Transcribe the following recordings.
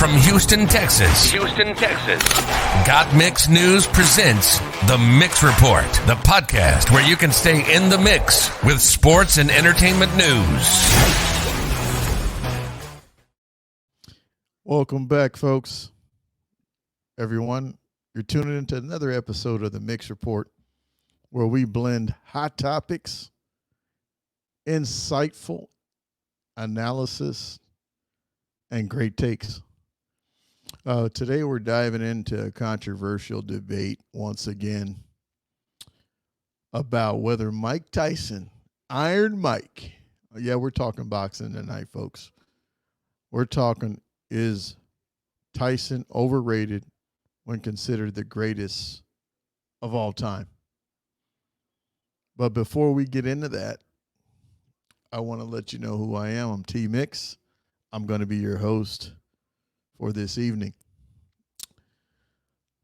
from Houston, Texas. Got Mix News presents The Mix Report, the podcast where you can stay in the mix with sports and entertainment news. Welcome back, folks. Everyone, you're tuning into another episode of The Mix Report, where we blend hot topics, insightful analysis, and great takes. Today we're diving into a controversial debate once again about whether Mike Tyson, Iron Mike, yeah, we're talking boxing tonight, folks. We're talking, is Tyson overrated when considered the greatest of all time? But before we get into that, I want to let you know who I am. I'm T-Mix. I'm going to be your host for this evening.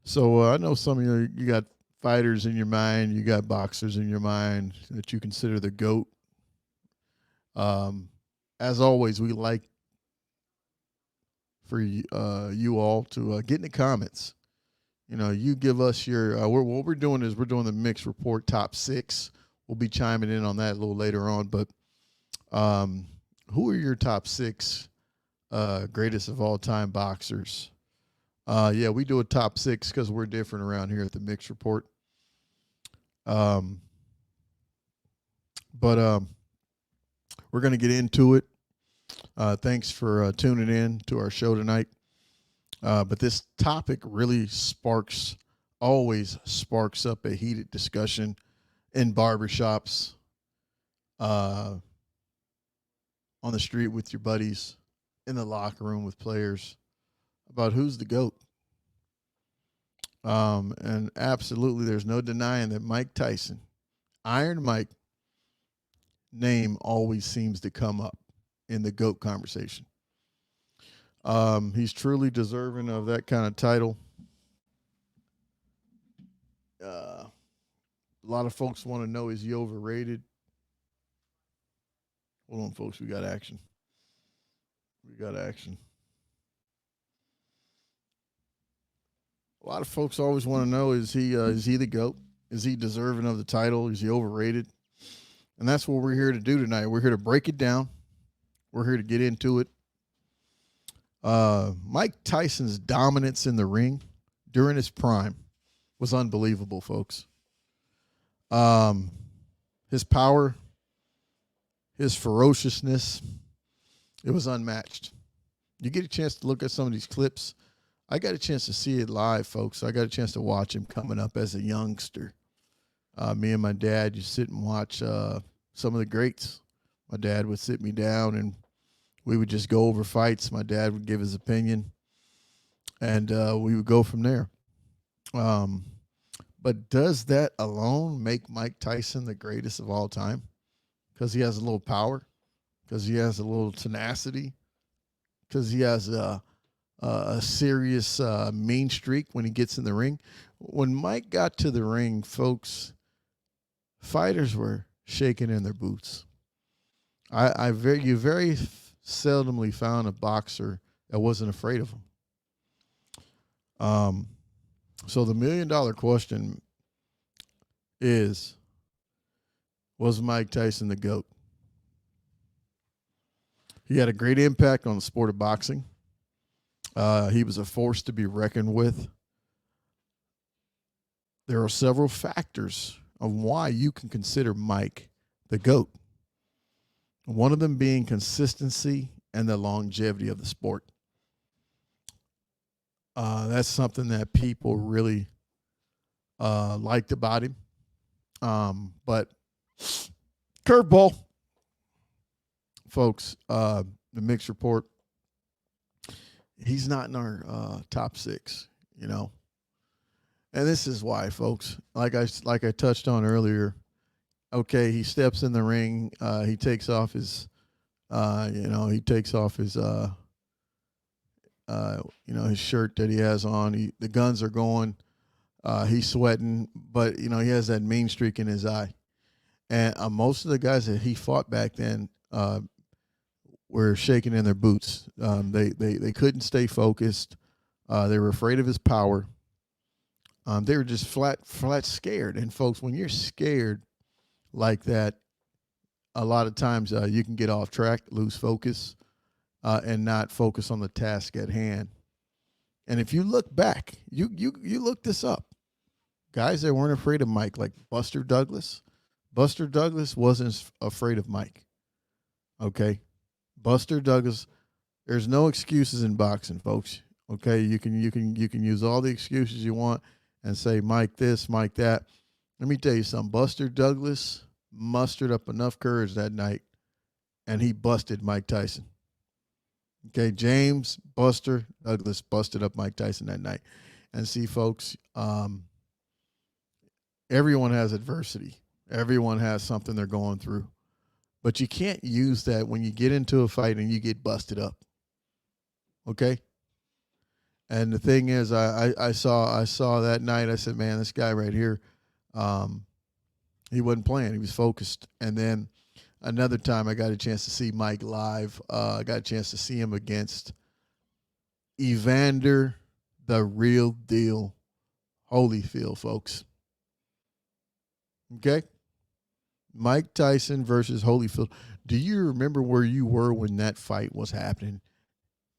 So I know some of you got fighters in your mind, you got boxers in your mind that you consider the GOAT. As always, we like for you all to get in the comments. You know, you give us your, what we're doing is we're doing the Mix Report Top 6. We'll be chiming in on that a little later on, but who are your top 6 greatest of all time boxers? Yeah, we do a top 6 because we're different around here at the Mix Report. But we're going to get into it. Thanks for tuning in to our show tonight. But this topic really always sparks up a heated discussion in barbershops, on the street with your buddies, in the locker room with players, about who's the GOAT. And absolutely, there's no denying that Mike Tyson, Iron Mike, name always seems to come up in the GOAT conversation. He's truly deserving of that kind of title. A lot of folks want to know, is he overrated? Hold on, folks. We got action. A lot of folks always want to know, is he the GOAT? Is he deserving of the title? Is he overrated? And that's what we're here to do tonight. We're here to break it down. We're here to get into it. Mike Tyson's dominance in the ring during his prime was unbelievable, folks. His power, his ferociousness, it was unmatched. You get a chance to look at some of these clips. I got a chance to see it live, folks. I got a chance to watch him coming up as a youngster. Me and my dad used to sit and watch some of the greats. My dad would sit me down and we would just go over fights. My dad would give his opinion, and we would go from there. But does that alone make Mike Tyson the greatest of all time? Because he has a little power, because he has a little tenacity, because he has a serious mean streak when he gets in the ring. When Mike got to the ring, folks, fighters were shaking in their boots. You very seldomly found a boxer that wasn't afraid of him. So the $1 million question is, was Mike Tyson the GOAT? He had a great impact on the sport of boxing. He was a force to be reckoned with. There are several factors of why you can consider Mike the GOAT. One of them being consistency and the longevity of the sport. That's something that people really liked about him. But curveball, folks, the Mix Report, he's not in our top 6, you know. And this is why, folks. Like I touched on earlier, okay, he steps in the ring, he takes off his his shirt that he has on. The guns are going. He's sweating, but he has that mean streak in his eye. And most of the guys that he fought back then were were shaking in their boots. They couldn't stay focused. They were afraid of his power. They were just flat scared. And folks, when you're scared like that, a lot of times you can get off track, lose focus, and not focus on the task at hand. And if you look back, you look this up. Guys that weren't afraid of Mike, like Buster Douglas. Buster Douglas wasn't afraid of Mike. Okay? Buster Douglas, there's no excuses in boxing, folks. Okay? You can use all the excuses you want and say Mike this, Mike that. Let me tell you something. Buster Douglas mustered up enough courage that night, and he busted Mike Tyson. Okay, James Buster Douglas busted up Mike Tyson that night. And see, folks, everyone has adversity. Everyone has something they're going through. But you can't use that when you get into a fight and you get busted up. Okay? And the thing is, I saw that night, I said, man, this guy right here, he wasn't playing. He was focused. And then another time I got a chance to see Mike live. I got a chance to see him against Evander, the real deal, Holyfield, folks. Okay? Mike Tyson versus Holyfield. Do you remember where you were when that fight was happening?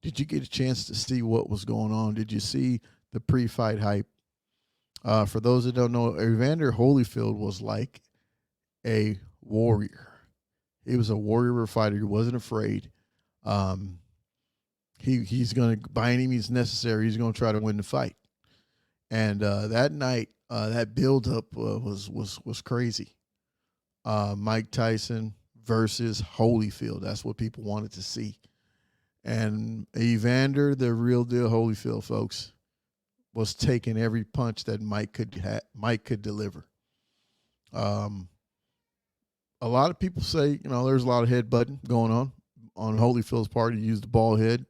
Did you get a chance to see what was going on? Did you see the pre-fight hype? For those that don't know, Evander Holyfield was like a warrior. He was a warrior fighter. He wasn't afraid. He's going to, by any means necessary, he's going to try to win the fight. And that night, that build-up was crazy. Mike Tyson versus Holyfield. That's what people wanted to see. And Evander, the real deal Holyfield, folks, was taking every punch that Mike could deliver. A lot of people say, there's a lot of headbutting going on Holyfield's part. He used the ball head.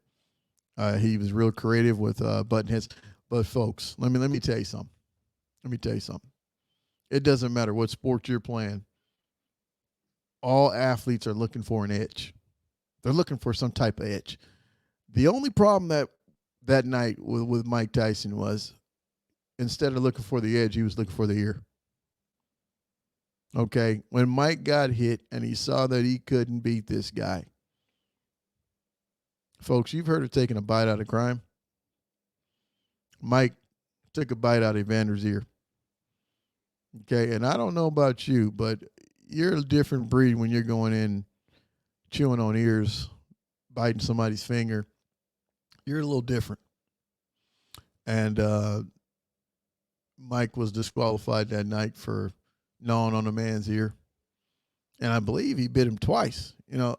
He was real creative with button heads. But folks, let me tell you something. It doesn't matter what sport you're playing. All athletes are looking for an edge. They're looking for some type of edge. The only problem that night with Mike Tyson was, instead of looking for the edge, he was looking for the ear. Okay? When Mike got hit and he saw that he couldn't beat this guy. Folks, you've heard of taking a bite out of crime. Mike took a bite out of Evander's ear. Okay? And I don't know about you, but you're a different breed when you're going in, chewing on ears, biting somebody's finger. You're a little different. And Mike was disqualified that night for gnawing on a man's ear. And I believe he bit him twice. I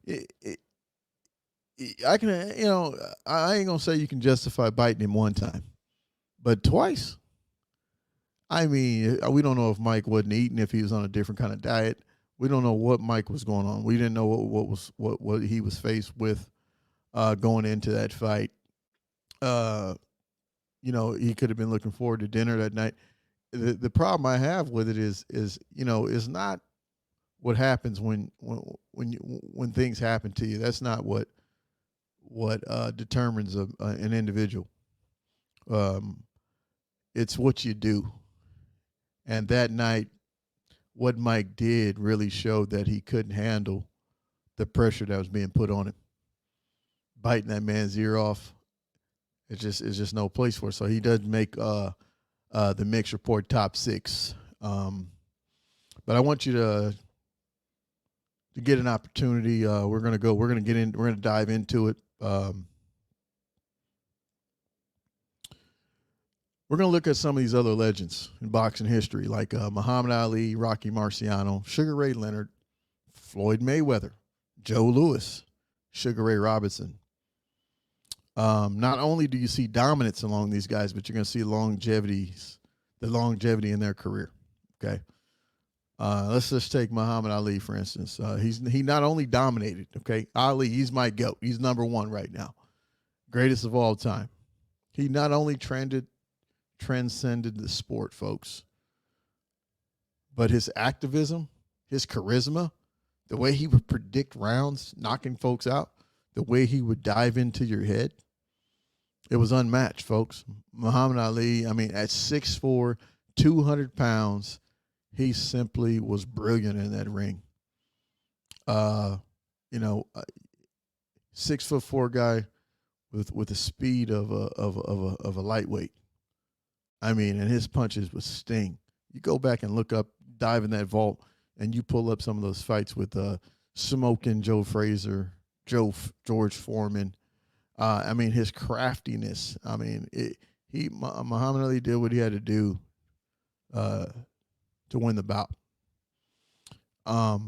ain't going to say you can justify biting him one time. But twice? I mean, we don't know if Mike wasn't eating, if he was on a different kind of diet. We don't know what Mike was going on. We didn't know what he was faced with going into that fight. He could have been looking forward to dinner that night. The problem I have with it is not what happens when things happen to you. That's not what determines an individual. It's what you do. And that night, what Mike did really showed that he couldn't handle the pressure that was being put on him. Biting that man's ear off, it's just no place for it. So he doesn't make the Mix Report top 6. But I want you to get an opportunity. We're gonna dive into it. We're going to look at some of these other legends in boxing history, like Muhammad Ali, Rocky Marciano, Sugar Ray Leonard, Floyd Mayweather, Joe Louis, Sugar Ray Robinson. Not only do you see dominance along these guys, but you're going to see longevity in their career. Okay. Let's just take Muhammad Ali, for instance. He not only dominated, okay, Ali, he's my GOAT. He's number 1 right now. Greatest of all time. He not only transcended the sport, folks, but his activism, his charisma, the way he would predict rounds, knocking folks out, the way he would dive into your head, it was unmatched, folks. Muhammad Ali, I mean, at 6'4", 200 pounds, he simply was brilliant in that ring. 6'4" guy with the speed of a lightweight. I mean, and his punches would sting. You go back and look up, dive in that vault, and you pull up some of those fights with Smoking Joe Frazier, George Foreman. I mean, his craftiness. I mean, Muhammad Ali did what he had to do to win the bout. A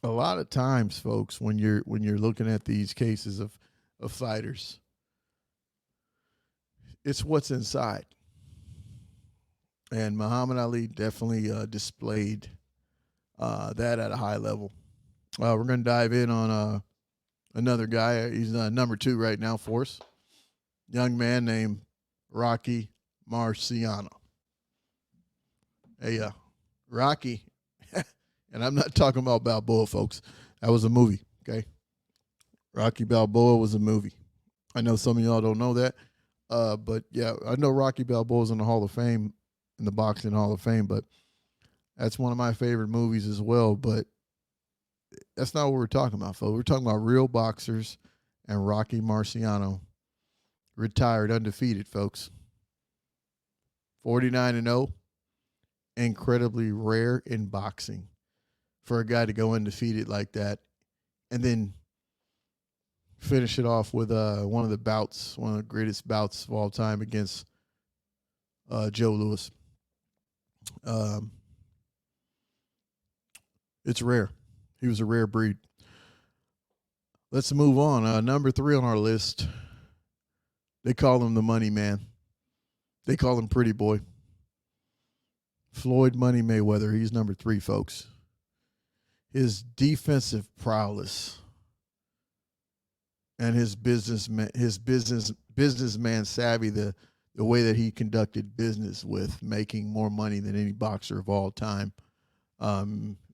lot of times, folks, when you're looking at these cases of fighters, it's what's inside. And Muhammad Ali definitely displayed that at a high level. We're going to dive in on another guy. He's number 2 right now for us. Young man named Rocky Marciano. Hey, Rocky, and I'm not talking about Balboa, folks. That was a movie, okay? Rocky Balboa was a movie. I know some of y'all don't know that, but yeah, I know Rocky Balboa's in the Hall of Fame, in the Boxing Hall of Fame, but that's one of my favorite movies as well. But that's not what we're talking about, folks. We're talking about real boxers, and Rocky Marciano retired undefeated, folks. 49-0, incredibly rare in boxing for a guy to go undefeated like that, and then finish it off with one of the greatest bouts of all time against Joe Louis. It's rare. He was a rare breed. Let's move on. Number 3 on our list. They call him the Money Man. They call him Pretty Boy. Floyd Money Mayweather. He's number 3, folks. His defensive prowess and his businessman savvy, the way that he conducted business with making more money than any boxer of all time,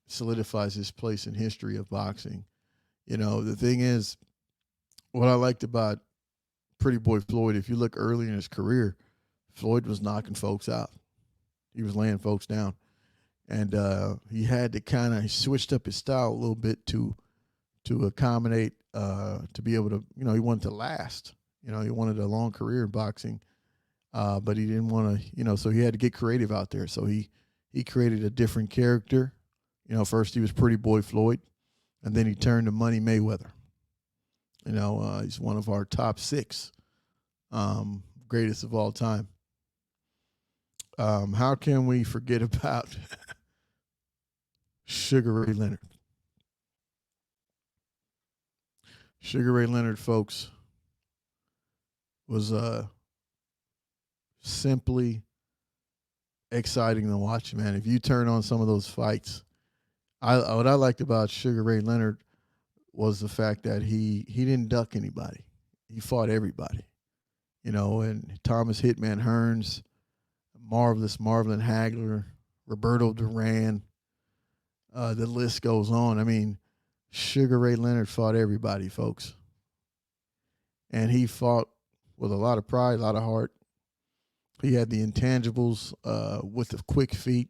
solidifies his place in history of boxing. You know, the thing is, what I liked about Pretty Boy Floyd, if you look early in his career, Floyd was knocking folks out. He was laying folks down. And he had to he switched up his style a little bit to accommodate, to be able to, he wanted to last. He wanted a long career in boxing, but he didn't want to, so he had to get creative out there. So he created a different character. First he was Pretty Boy Floyd, and then he turned to Money Mayweather. He's one of our top 6 greatest of all time. How can we forget about Sugar Ray Leonard? Sugar Ray Leonard, folks, was simply exciting to watch, man. If you turn on some of those fights, what I liked about Sugar Ray Leonard was the fact that he didn't duck anybody. He fought everybody, and Thomas Hitman Hearns, Marvelous Marvin Hagler, Roberto Duran, the list goes on. I mean, Sugar Ray Leonard fought everybody, folks. And he fought with a lot of pride, a lot of heart. He had the intangibles with the quick feet.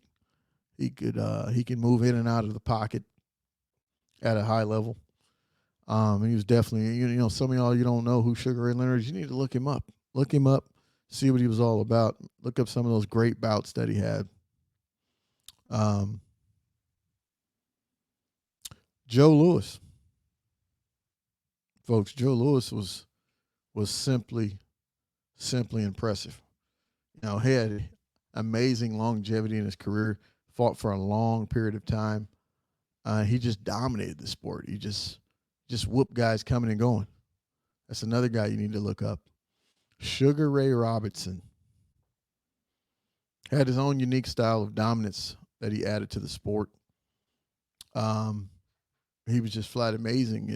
He can move in and out of the pocket at a high level. He was definitely, some of y'all, you don't know who Sugar Ray Leonard is. You need to look him up. Look him up, see what he was all about. Look up some of those great bouts that he had. Joe Louis. Folks, Joe Louis was simply impressive. He had amazing longevity in his career, fought for a long period of time. He just dominated the sport. He just whooped guys coming and going. That's another guy you need to look up. Sugar Ray Robinson had his own unique style of dominance that he added to the sport. He was just flat amazing,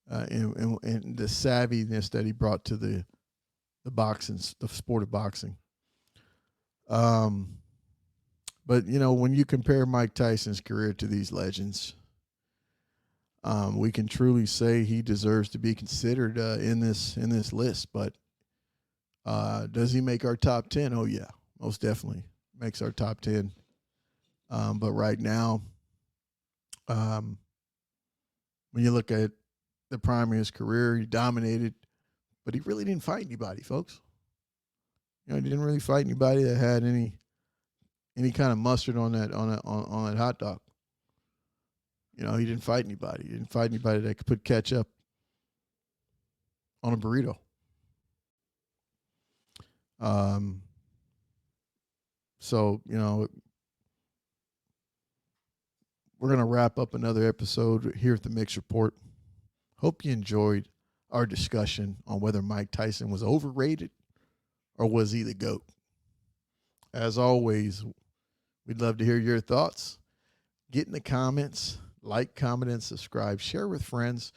and the savviness that he brought to the sport of boxing. But when you compare Mike Tyson's career to these legends, we can truly say he deserves to be considered in this list. But does he make our top 10? Oh yeah, most definitely makes our top 10. But right now, when you look at the prime of his career, he dominated, but he really didn't fight anybody, folks. He didn't really fight anybody that had any kind of mustard on that hot dog. He didn't fight anybody. He didn't fight anybody that could put ketchup on a burrito. So, we're going to wrap up another episode here at the Mix Report. Hope you enjoyed our discussion on whether Mike Tyson was overrated or was he the GOAT. As always, we'd love to hear your thoughts. Get in the comments, like, comment, and subscribe. Share with friends.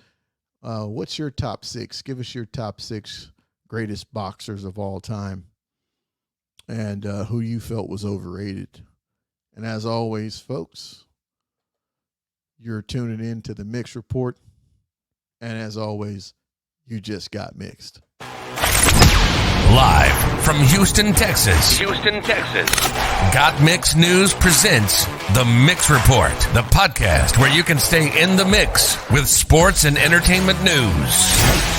What's your top 6? Give us your top 6 greatest boxers of all time and who you felt was overrated. And as always, folks, you're tuning in to the Mix Report. And as always, you just got mixed. Live from Houston, Texas. Got Mix News presents The Mix Report, the podcast where you can stay in the mix with sports and entertainment news.